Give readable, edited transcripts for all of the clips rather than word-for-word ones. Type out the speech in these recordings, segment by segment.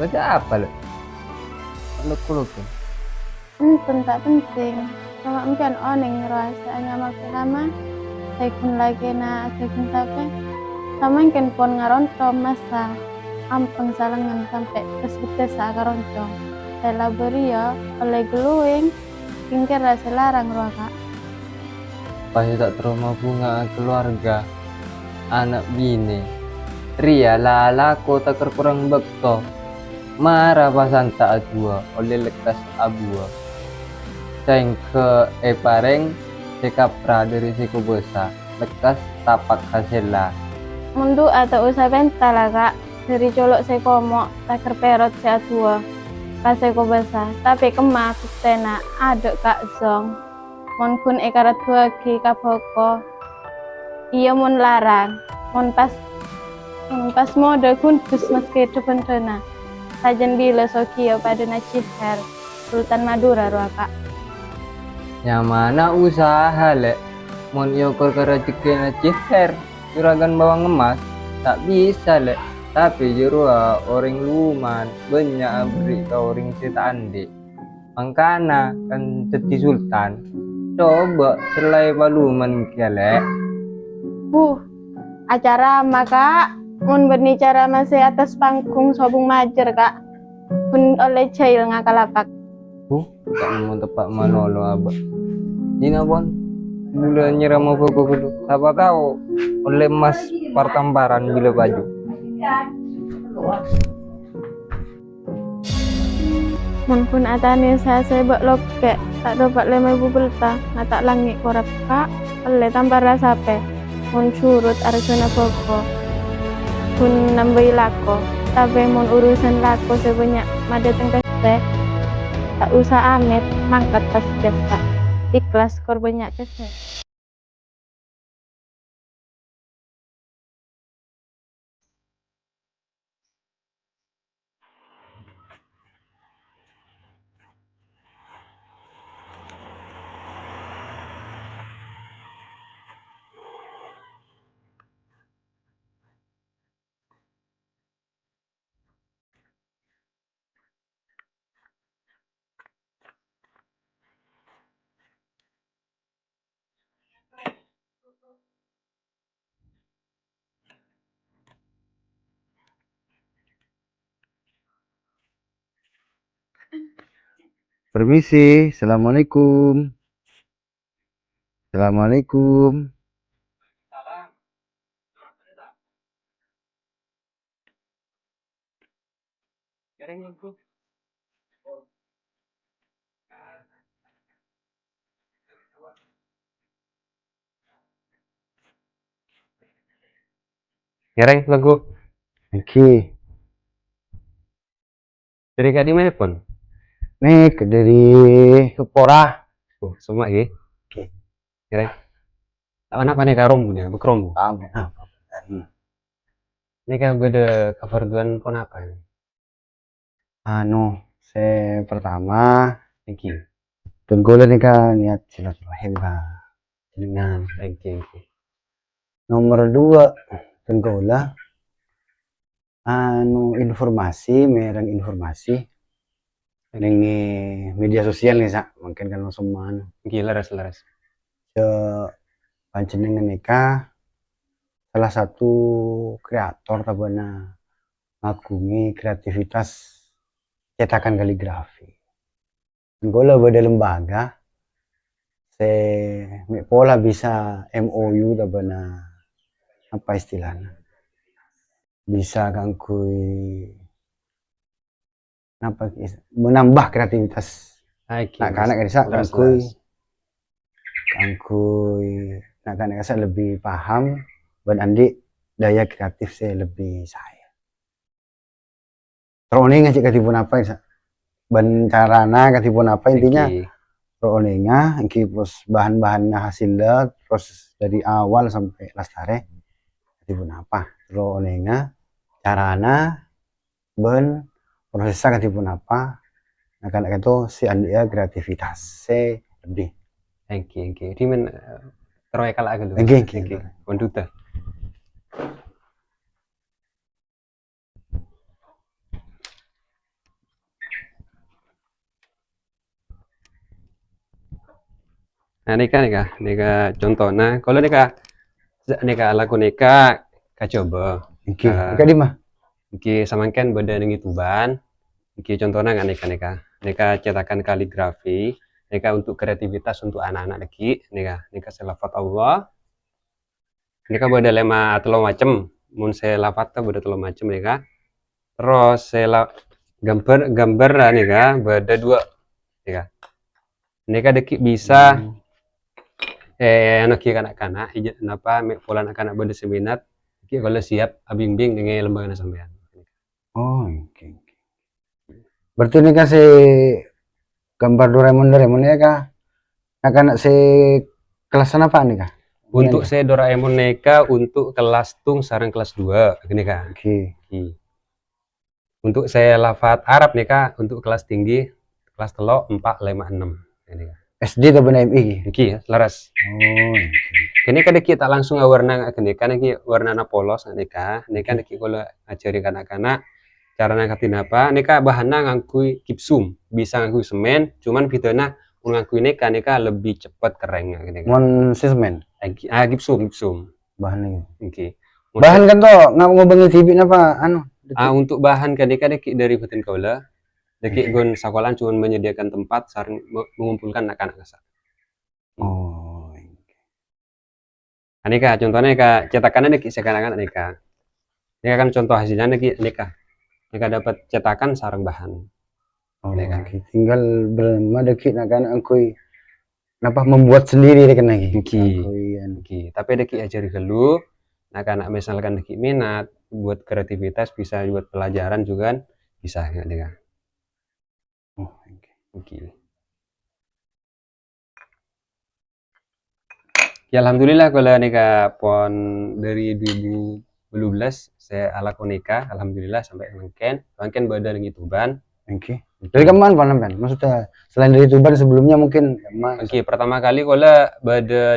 Baca apa lo? Luk-luk. Entun tak penting. Sama mungkin oning rahasia makin lama. Saya kun lagi na saya kun tape. Sama mungkin pon ngaronto masa ampeng salangan sampai kesbetes akaronto. Saya labori ya oleh geluing. Kingkir rasa larang ruaka. Pasti tak terima bunga keluarga. Anak bini. Ria lala kota kurang bekto. Marah pasan tak adua oleh lekas abua. Ceng ke pareng sekapra dari siku besa. Lekas tapak hasillah. Mundu atau usah bentar lah kak. Dari colok sekomo takar perot si atua. Kasih ko basa. Tapi kemak tena aduk kak zong. Mon kun ekarat tua ki kapoko. Iya mon larang. Mon pas mode kun dus meski depan tena. Sajen bila sokio pada naciher. Sultan Madura ruaka. Yang mana usaha lek. Mon yokor kerajeki na ciher. Juragan bawang emas. Tak bisa lek. Tapi jurua orang luman. Banyak beri ke orang cerita andi. Mangkana kan jadi sultan. Coba selai baluman kelek. Acara maka mun berbicara masih atas panggung sobung majer kak. Pun oleh cail ngakalapak. Tak mau tepak malolo abah. Dina pon. Mula nyiram apa dulu. Siapa tahu oleh emas pertambaran bila baju. Mun pun atane saya sebab loke tak dapat lemai bubelta ngatak langit korap kak. Oleh tambah rasa pe. Mun surut arsana poko. Pun nambahi lako. Tapi mun urusan lako sebanyak mada tengah tak usah amit mangkat pas jasa. Ikhlas korbannya kese. Permisi, assalamualaikum. Assalamualaikum. Ngereng lagu Oke, dari kak di mana pun? nih dari Kepora. Oh, semua ya. Oke. Ngereng. Tahu apa nih karom punya, bekrom. Kamu. Ini kan gue ada cover duan pon apa ini? Saya pertama Thank you. tenggolan nih kan niat silaturahim kan. Dengan thank you. Nomor 2 tenggola informasi, mereng informasi ini media sosial nih sak, mungkin kan langsung Gila laras. ke panjenengan nikah salah satu kreator tabana ngagungi kreativitas cetakan kaligrafi. Tenggola beda lembaga pola bisa MOU tabana apa istilahnya bisa kangkui apa menambah kreativitas anak-anak bisa kangkui anak-anak bisa lebih paham dan andi daya kreatif saya lebih saya terus ngajak katipun apa ya ban carana katipun apa intinya roonenga terus bahan-bahannya hasilnya terus dari awal sampai lastare katipun apa roonenga carana ben prosesnya katipun apa akan itu si andia kreativitas saya lebih Thank you. Di mana teroy kalah gitu. Thank you. Konduta. Nah, nika contohnya. Kalau nika laku nika coba. Oke, ika di mah. Iki samangken beda dengan tuban. Iki contohnya nggak nika cetakan kaligrafi. Nika untuk kreativitas untuk anak-anak nika selafat Allah. Nika beda lema atau macem. Mun saya lafat beda telo macem nika. Terus saya gambar nika beda dua nika. Nika deki bisa anak kanak-kanak napa pola anak-anak beda seminat. Iki kalau siap abimbing dengan lembaga sampean. Oh, oke. Berarti ini kasih gambar Doraemon ya kah? Anak-anak kelas apa nih kah? Untuk saya Doraemon neka untuk kelas tung sarang kelas 2 gini kak. Oke. Untuk saya lafat Arab neka untuk kelas tinggi kelas telo 4, 5, 6 ini kak. SD atau benar MI? Iki ya, laras. Oh. Kini kan kita langsung warna kini kan warna polos neka deki kalau ajari kanak-kanak cara nangkatin apa neka bahannya ngangkui gipsum bisa ngangkui semen cuman videonya ngangkui neka lebih cepat kering gini kan. Mon semen. Gipsum Bahannya. Oke. Bahan kan tuh nggak ngobrolin TV apa anu? Untuk bahan kadika dari Hutin Kaula deki gon sekolahan cuma menyediakan tempat saring mengumpulkan anak-anak kasa. Oh. Anika contohnya cetakannya deki sekarang anika. Ini kan contoh hasilnya nika dapat cetakan sarang bahan. Oh, okay. Tinggal berma deki kan angkui napa membuat sendiri dek lagi. Oke. Tapi deki ajari dulu anak-anak misalkan deki minat buat kreativitas bisa buat pelajaran juga bisa ya deka. Oh, oke. Ya alhamdulillah kalau nikah pon dari 2012 saya ala nikah alhamdulillah sampai mungkin badan Tuban. Oke. Dari kemana Pak Nampen? Maksudnya selain dari Tuban sebelumnya mungkin Oke, pertama kali kalau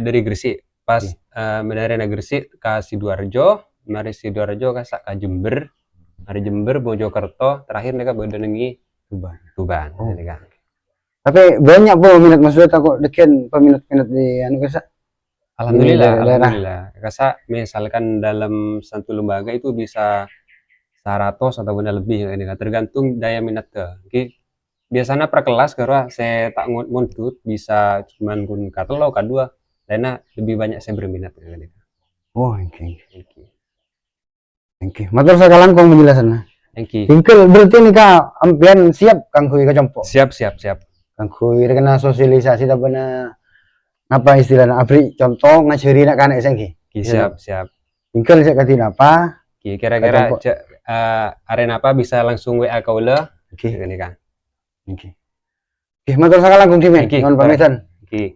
dari Gresik pas dari Gresik ke Sidoarjo, mari Sidoarjo ke Jember, dari Jember Mojokerto, terakhir mereka badan Tuban. Oh. Kan. Tapi banyak peminat maksudnya kok dekian peminat-peminat di anu kasa. Alhamdulillah. Kasa misalkan dalam satu lembaga itu bisa 100 atau benar lebih ini kan tergantung daya minat ke. Biasanya per kelas karena saya tak ngutut bisa cuman kun katelo kedua karena lebih banyak saya berminat ini. Oh, oke. Matur sakalan kong penjelasannya. Oke. Tingkel berarti nih kak ampian siap kang kui kacampo. Siap. Kang kui kena sosialisasi tapi apa istilahnya abri contoh ngajari nak kanak sengki. Siap. Tingkel saya katin apa? Kira-kira arena apa bisa langsung WA kaula. Oke. Ini kan. Oke, matur sakalan kong Kimen. Mohon pamitan. Oke.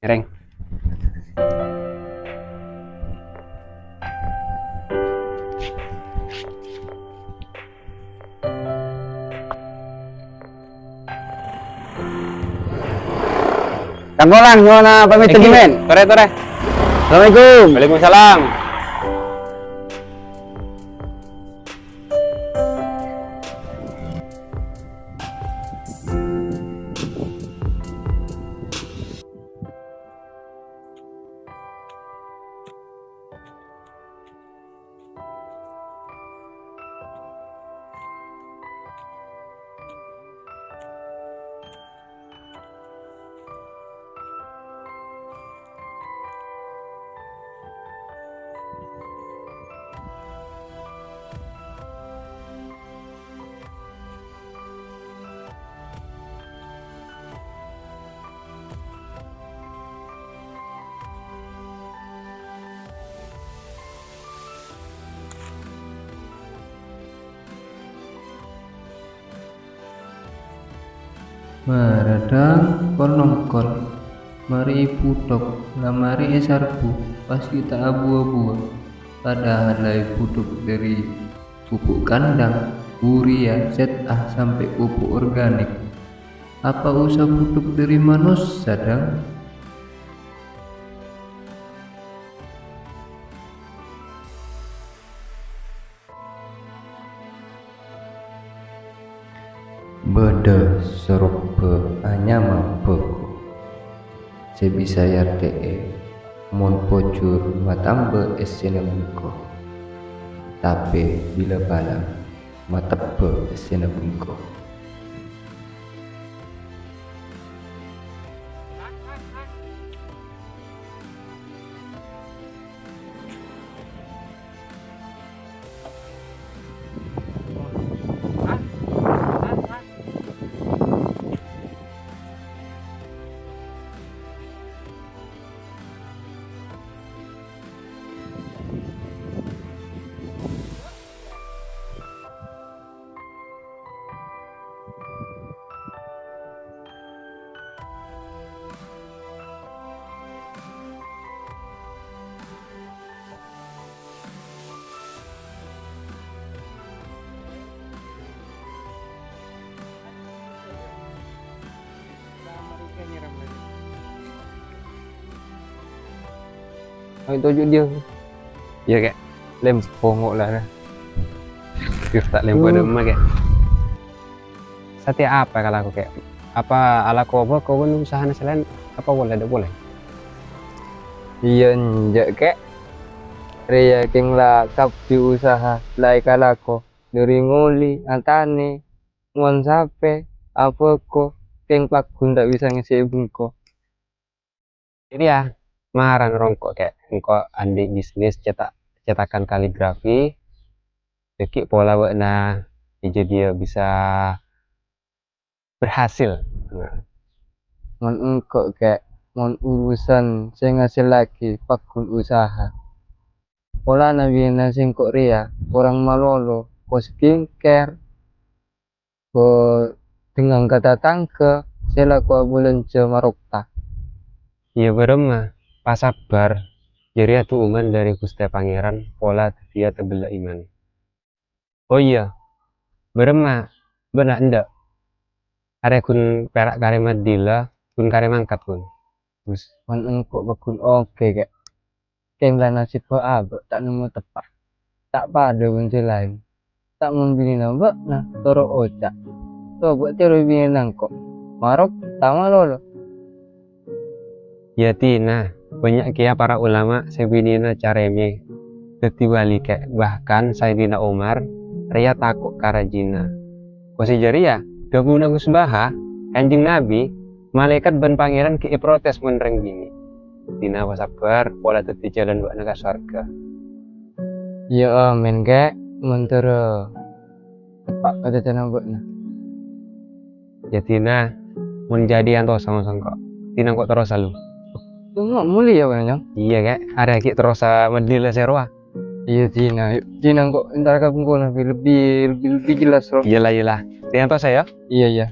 Ngereng. Kang Golang, nyona pamitan Kimen. Tore. Assalamualaikum. Waalaikumsalam. Maradang konongkol, mari putok, lamari esarbu, pasti tak abu-abu. Padahal lai putuk dari pupuk kandang, urea, ZA sampai pupuk organik. Apa usah putuk dari manus sadang? Beda serok pe anyama peku. sebisa RTE mon pocur matambe esena bungko tapi bila bala matebbe esena bungko. Aku tunjuk dia. Iya kek, lem pongok lah. Tak lem pada emak kek. Sate apa kalau aku kek? Apa ala kau apa kau pun usaha selain apa boleh ada boleh? Iya njek kek. Ria keng la kapti usaha lai kalako dari ngoli antane ngon sape apa ko keng pakun tak bisa ngisi bungko. Jadi ya marang rongkok kayak engkau andi bisnis cetakan kaligrafi dekik pola wena jadi dia bisa berhasil. Mon engko kek mon urusan saya ngasih lagi pakun usaha. Pola nabi nasi kok ria orang malolo ko skincare ko dengan kata tangke saya ko bulan marokta. Iya berema pas sabar jadi atu uman dari Gusti Pangeran pola dia tebelah iman. Oh iya berema benak ndak are kun perak kare madila kun kare mangkat kun. Terus mon engko bakun oke kek keng la nasib ko abe tak nemu tepat tak pada bunci lain tak membini nambah nah toro oca to buat tero bini nangko marok tama lolo. Ya tina banyak kia para ulama sebinina careme dadi wali kek bahkan Sayyidina Umar ria takut karajina. Kosi jari ya gabung Gus Baha Kanjeng Nabi malaikat ban pangeran ki protes menereng bini. Tina sabar pola dadi jalan buat naga surga. Ya amin kek mentero tepat kata tanam buatnya. Ya tina menjadi anto sama-sama kok. Tina kok terus selalu. Tunggu muli ya banyak. Iya kek ada ki terus medila serwa. Iya Tina kok entar kabung kau lebih jelas loh. Iyalah. Tina to saya. Iya.